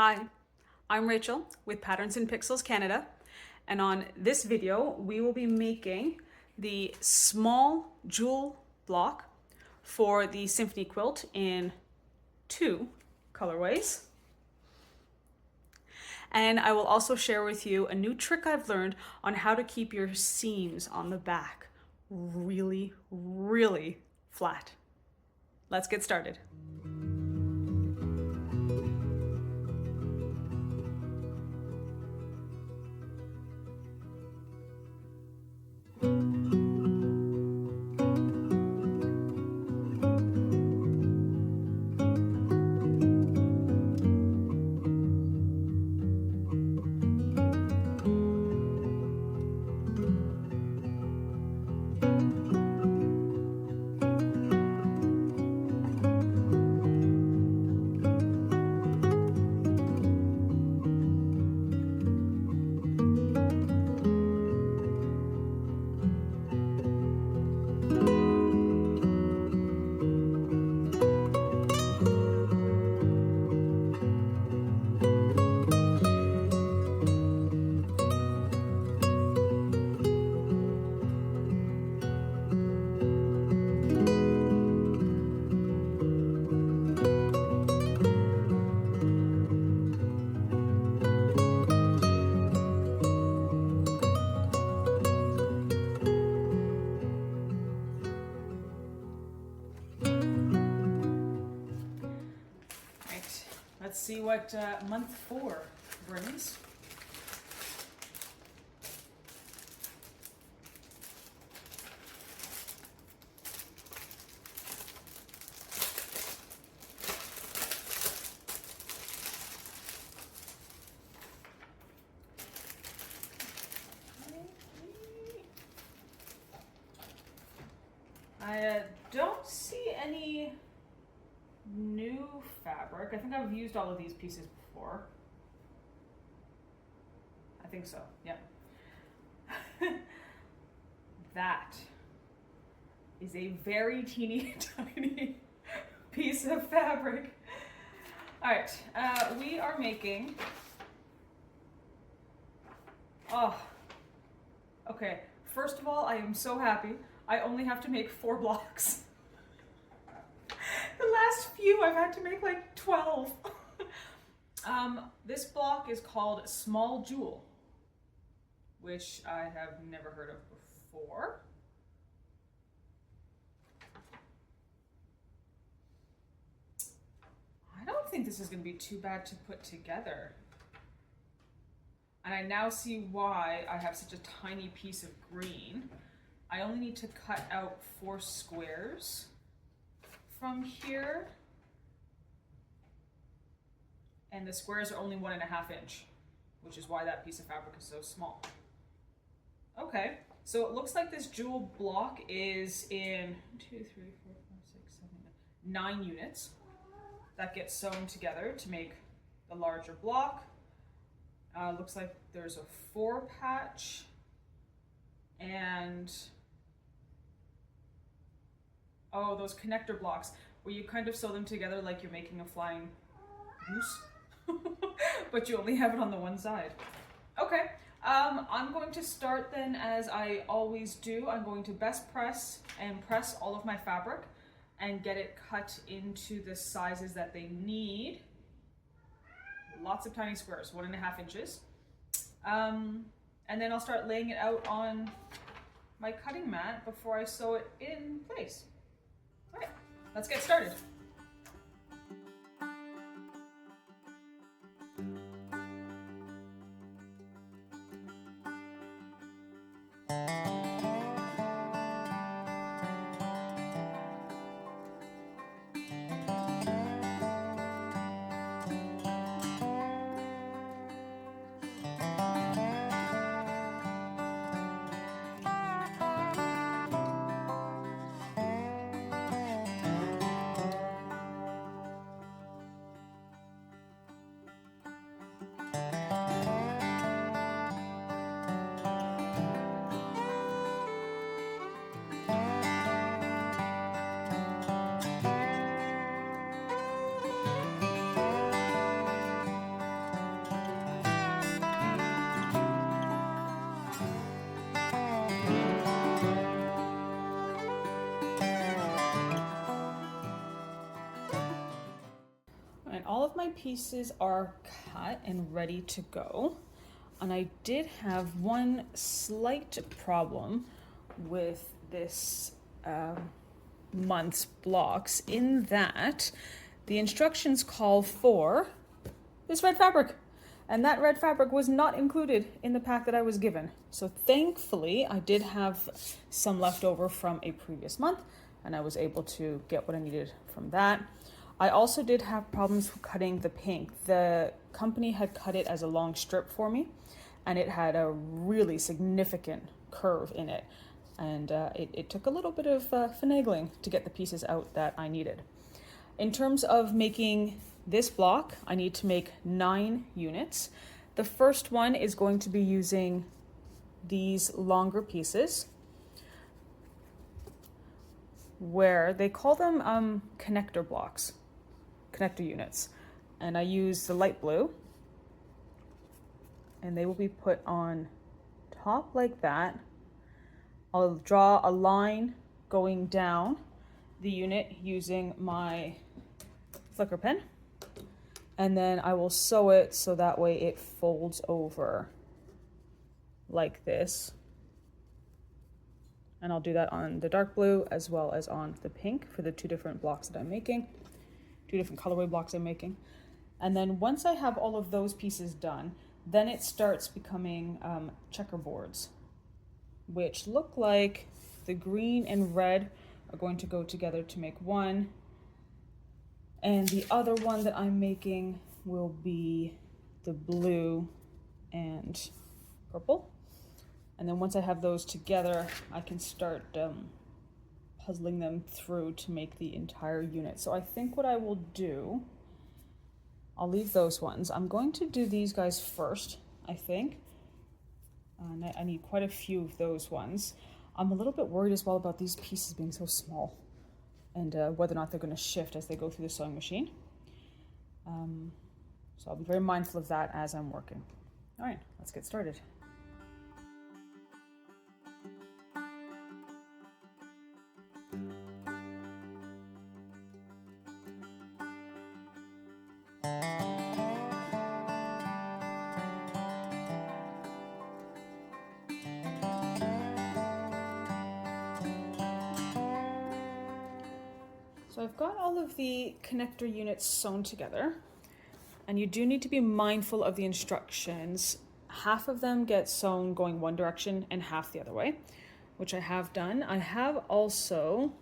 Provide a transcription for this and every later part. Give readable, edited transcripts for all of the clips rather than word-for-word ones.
Hi, I'm Rachel with Patterns in Pixels Canada, and on this video we will be making the small jewel block for the Symphony quilt in 2 colorways. And I will also share with you a new trick I've learned on how to keep your seams on the back really flat. Let's get started. Let's see what month 4 brings. I don't see any new fabric. I think I've used all of these pieces before. I think so, yeah. That is a very teeny tiny piece of fabric. All right, we are making, okay. First of all, I am so happy. I only have to make 4 blocks. The last few I've had to make like 12. This block is called Small Jewel, which I have never heard of before. I don't think this is going to be too bad to put together. And I now see why I have such a tiny piece of green. I only need to cut out 4 squares from here, and the squares are only 1.5 inch, which is why that piece of fabric is so small. Okay, so it looks like this jewel block is in 2, 3, 4, 5, 6, 7, 9 units that get sewn together to make the larger block. Looks like there's a 4 patch and those connector blocks where you kind of sew them together like you're making a flying goose, but you only have it on the one side. Okay, I'm going to start then as I always do. I'm going to best press and press all of my fabric and get it cut into the sizes that they need. Lots of tiny squares, 1.5 inches. And then I'll start laying it out on my cutting mat before I sew it in place. All right, let's get started. And all of my pieces are cut and ready to go. And I did have one slight problem with this month's blocks, in that the instructions call for this red fabric. And that red fabric was not included in the pack that I was given. So thankfully, I did have some left over from a previous month, and I was able to get what I needed from that. I also did have problems cutting the pink. The company had cut it as a long strip for me, and it had a really significant curve in it. And it took a little bit of finagling to get the pieces out that I needed. In terms of making this block, I need to make 9 units. The first one is going to be using these longer pieces, where they call them connector blocks, connector units. And I use the light blue, and they will be put on top like that. I'll draw a line going down the unit using my flicker pen, and then I will sew it so that way it folds over like this. And I'll do that on the dark blue as well as on the pink for the 2 different blocks that I'm making, 2 different colorway blocks I'm making. And then once I have all of those pieces done, then it starts becoming checkerboards, which look like the green and red are going to go together to make one. And the other one that I'm making will be the blue and purple. And then once I have those together, I can start puzzling them through to make the entire unit. So I think what I will do, I'll leave those ones. I'm going to do these guys first, I think. And I need quite a few of those ones. I'm a little bit worried as well about these pieces being so small, and whether or not they're going to shift as they go through the sewing machine. So I'll be very mindful of that as I'm working. All right, let's get started. So I've got all of the connector units sewn together, and you do need to be mindful of the instructions. Half of them get sewn going one direction and half the other way, which I have done. I have also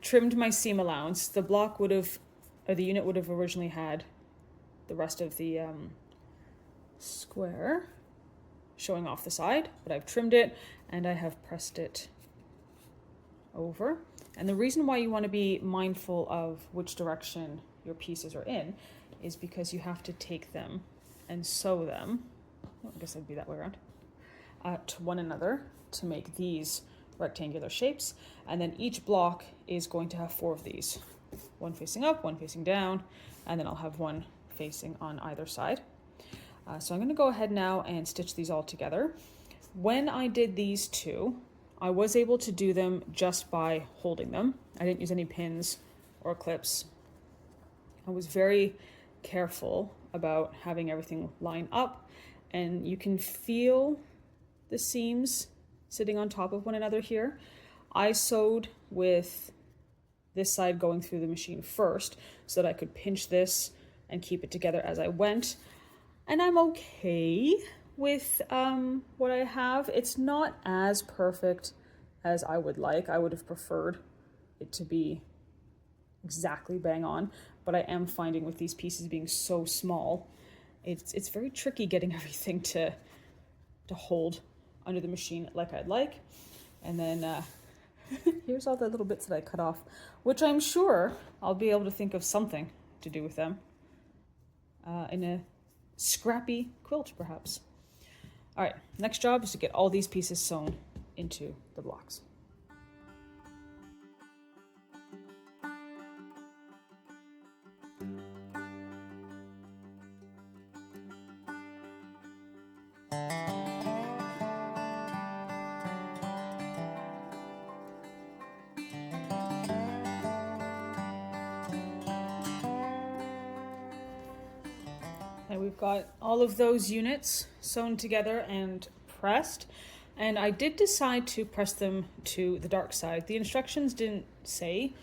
trimmed my seam allowance. The block would have, or the unit would have originally had the rest of the square showing off the side, but I've trimmed it and I have pressed it over. And the reason why you want to be mindful of which direction your pieces are in is because you have to take them and sew them, I guess it'd be that way around, to one another to make these rectangular shapes. And then each block is going to have 4 of these, one facing up, one facing down, and then I'll have one facing on either side. So I'm going to go ahead now and stitch these all together. When I did these 2, I was able to do them just by holding them. I didn't use any pins or clips. I was very careful about having everything line up, and you can feel the seams sitting on top of one another here. I sewed with this side going through the machine first so that I could pinch this and keep it together as I went. And I'm okay with what I have. It's not as perfect as I would like. I would have preferred it to be exactly bang on, but I am finding with these pieces being so small, it's very tricky getting everything to hold under the machine like I'd like. And then here's all the little bits that I cut off, which I'm sure I'll be able to think of something to do with them in a scrappy quilt, perhaps. All right, next job is to get all these pieces sewn into the blocks. Okay, we've got all of those units sewn together and pressed, and I did decide to press them to the dark side. The instructions didn't say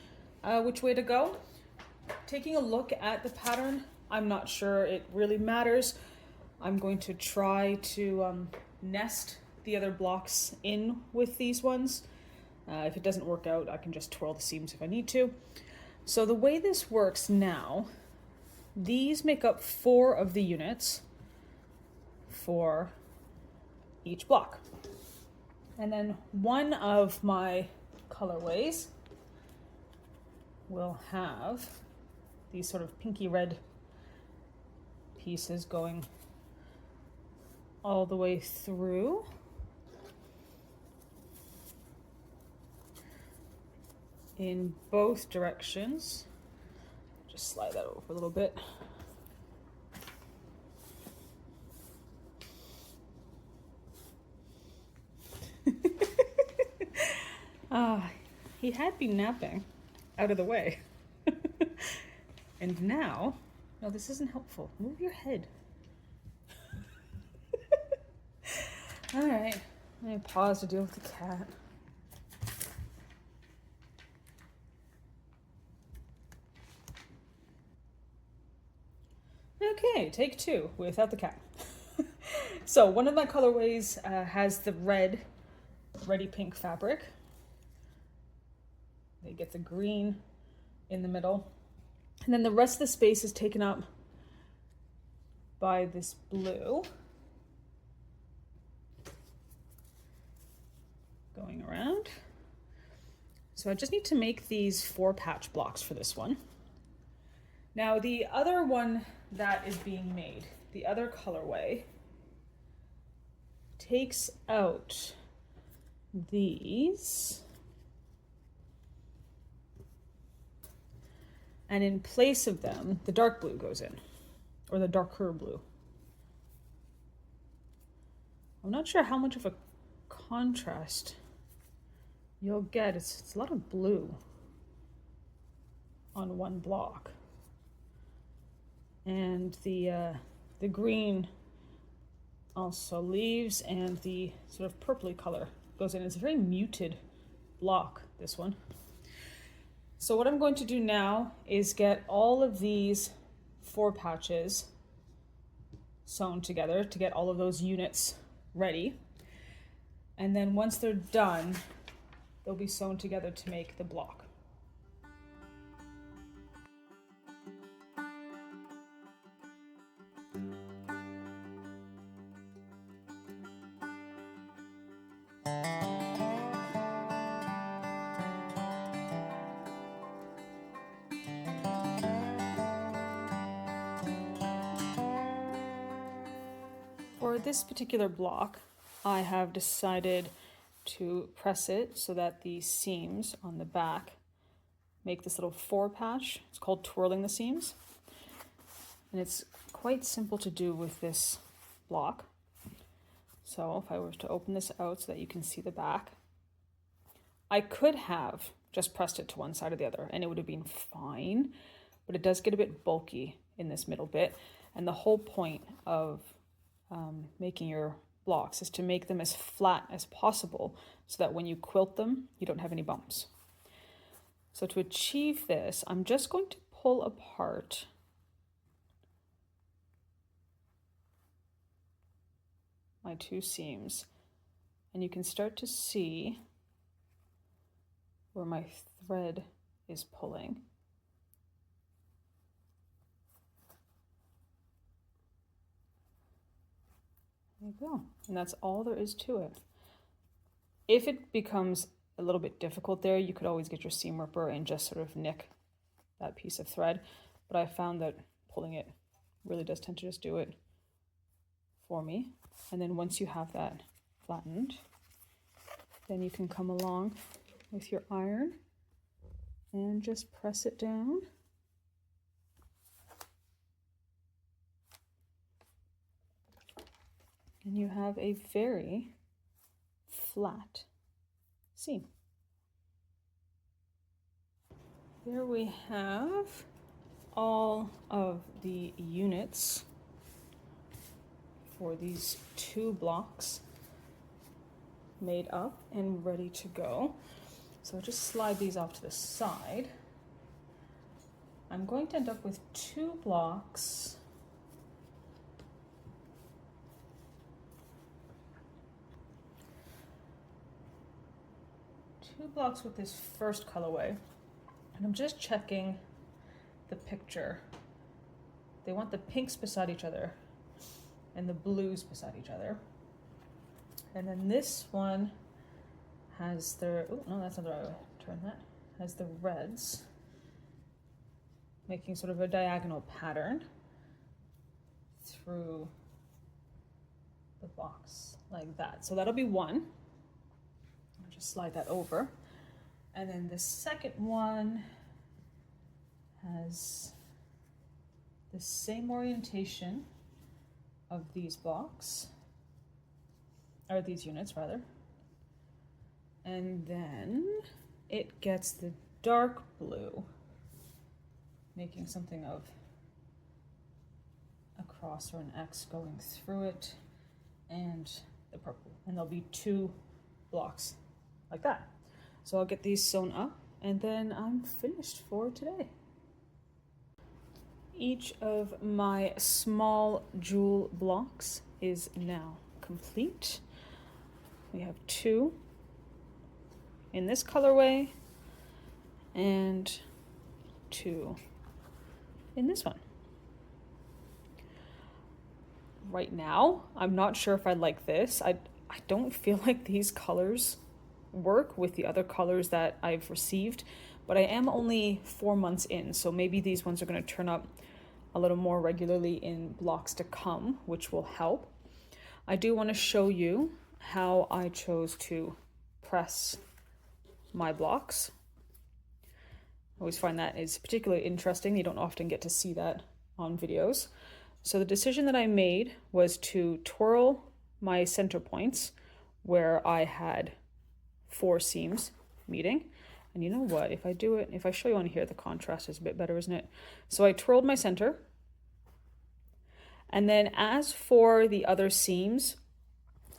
which way to go. Taking a look at the pattern, I'm not sure it really matters. I'm going to try to nest the other blocks in with these ones. If it doesn't work out, I can just twirl the seams if I need to. So the way this works now, these make up 4 of the units for each block. And then one of my colorways will have these sort of pinky red pieces going all the way through. In both directions. Just slide that over a little bit. He had been napping out of the way. And now, no, this isn't helpful. Move your head. All right, let me pause to deal with the cat. Okay, take 2 without the cat. So one of my colorways has the reddy pink fabric. They get the green in the middle. And then the rest of the space is taken up by this blue. Going around. So I just need to make these 4 patch blocks for this one. Now the other one that is being made, the other colorway, takes out these, and in place of them, the dark blue goes in, or the darker blue. I'm not sure how much of a contrast you'll get. It's a lot of blue on one block. And the green also leaves, and the sort of purpley color goes in. It's a very muted block, this one. So what I'm going to do now is get all of these 4 patches sewn together to get all of those units ready. And then once they're done, they'll be sewn together to make the block. For this particular block, I have decided to press it so that the seams on the back make this little 4 patch. It's called twirling the seams. And it's quite simple to do with this block. So if I were to open this out so that you can see the back, I could have just pressed it to one side or the other and it would have been fine, but it does get a bit bulky in this middle bit. And the whole point of making your blocks is to make them as flat as possible so that when you quilt them, you don't have any bumps. So to achieve this, I'm just going to pull apart my 2 seams, and you can start to see where my thread is pulling. There you go. And that's all there is to it. If it becomes a little bit difficult there, you could always get your seam ripper and just sort of nick that piece of thread. But I found that pulling it really does tend to just do it for me. And then once you have that flattened, then you can come along with your iron and just press it down. And you have a very flat seam. There we have all of the units for these 2 blocks made up and ready to go. So I'll just slide these off to the side. I'm going to end up with 2 blocks. Two blocks with this first colorway. And I'm just checking the picture. They want the pinks beside each other and the blues beside each other. And then this one has the, oh no, that's not the right way, turn that, has the reds, making sort of a diagonal pattern through the box like that. So that'll be one. I'll just slide that over. And then the second one has the same orientation of these blocks, or these units rather. And then it gets the dark blue, making something of a cross or an X going through it, and the purple. And there'll be 2 blocks like that. So I'll get these sewn up and then I'm finished for today. Each of my small jewel blocks is now complete. We have 2 in this colorway and 2 in this one. Right now, I'm not sure if I like this. I don't feel like these colors work with the other colors that I've received, but I am only 4 months in, so maybe these ones are going to turn up a little more regularly in blocks to come, which will help. I do want to show you how I chose to press my blocks. I always find that is particularly interesting. You don't often get to see that on videos. So the decision that I made was to twirl my center points where I had 4 seams meeting. And you know what, if I do it, if I show you on here, the contrast is a bit better, isn't it? So I twirled my center. And then as for the other seams,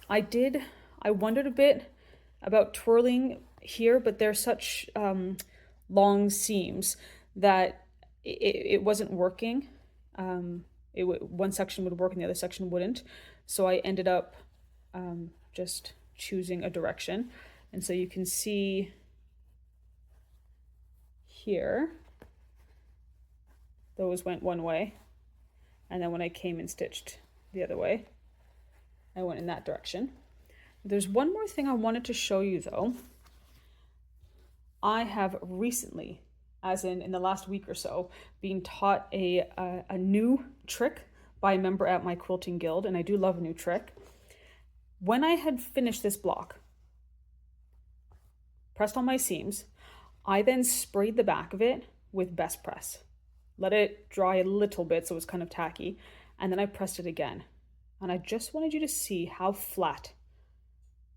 I wondered a bit about twirling here, but they're such long seams that it wasn't working. One section would work and the other section wouldn't. So I ended up just choosing a direction. And so you can see here, those went one way. And then when I came and stitched the other way, I went in that direction. There's one more thing I wanted to show you though. I have recently, as in the last week or so, been taught a new trick by a member at my quilting guild, and I do love a new trick. When I had finished this block, pressed on my seams, I then sprayed the back of it with Best Press. Let it dry a little bit so it was kind of tacky, and then I pressed it again. And I just wanted you to see how flat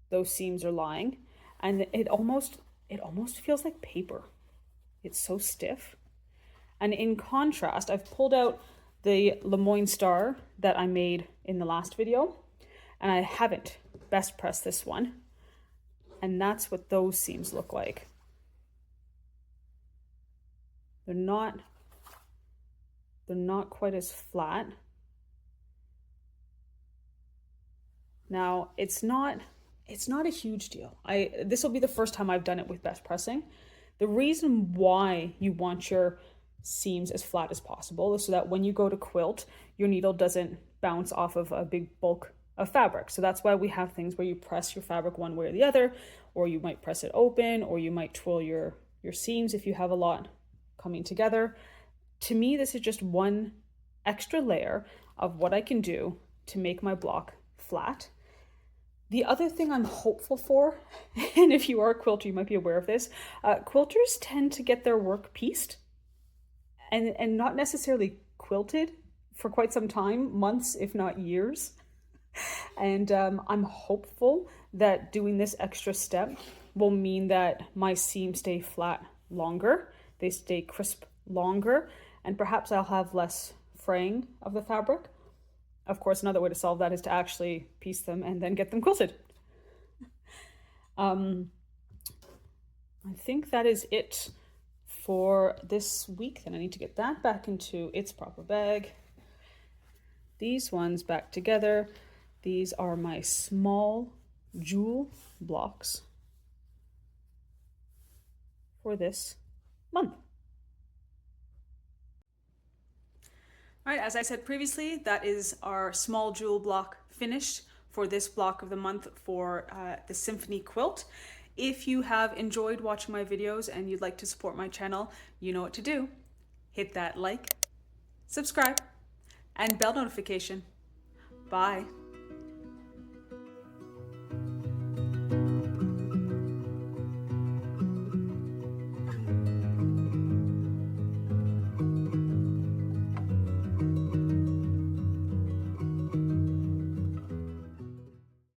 those seams are lying, and it almost feels like paper. It's so stiff. And in contrast, I've pulled out the Lemoyne Star that I made in the last video, and I haven't Best Pressed this one. And that's what those seams look like. They're not quite as flat. Now, it's not a huge deal. This will be the first time I've done it with best pressing. The reason why you want your seams as flat as possible is so that when you go to quilt, your needle doesn't bounce off of a big bulk of fabric. So that's why we have things where you press your fabric one way or the other, or you might press it open, or you might twirl your seams if you have a lot coming together. To me, this is just one extra layer of what I can do to make my block flat. The other thing I'm hopeful for, and if you are a quilter, you might be aware of this, quilters tend to get their work pieced and not necessarily quilted for quite some time, months, if not years. And I'm hopeful that doing this extra step will mean that my seams stay flat longer, they stay crisp longer, and perhaps I'll have less fraying of the fabric. Of course, another way to solve that is to actually piece them and then get them quilted. I think that is it for this week. Then I need to get that back into its proper bag. These ones back together. These are my small jewel blocks for this month. All right, as I said previously, that is our small jewel block finished for this block of the month for the Symphony quilt. If you have enjoyed watching my videos and you'd like to support my channel, you know what to do. Hit that like, subscribe, and bell notification. Bye.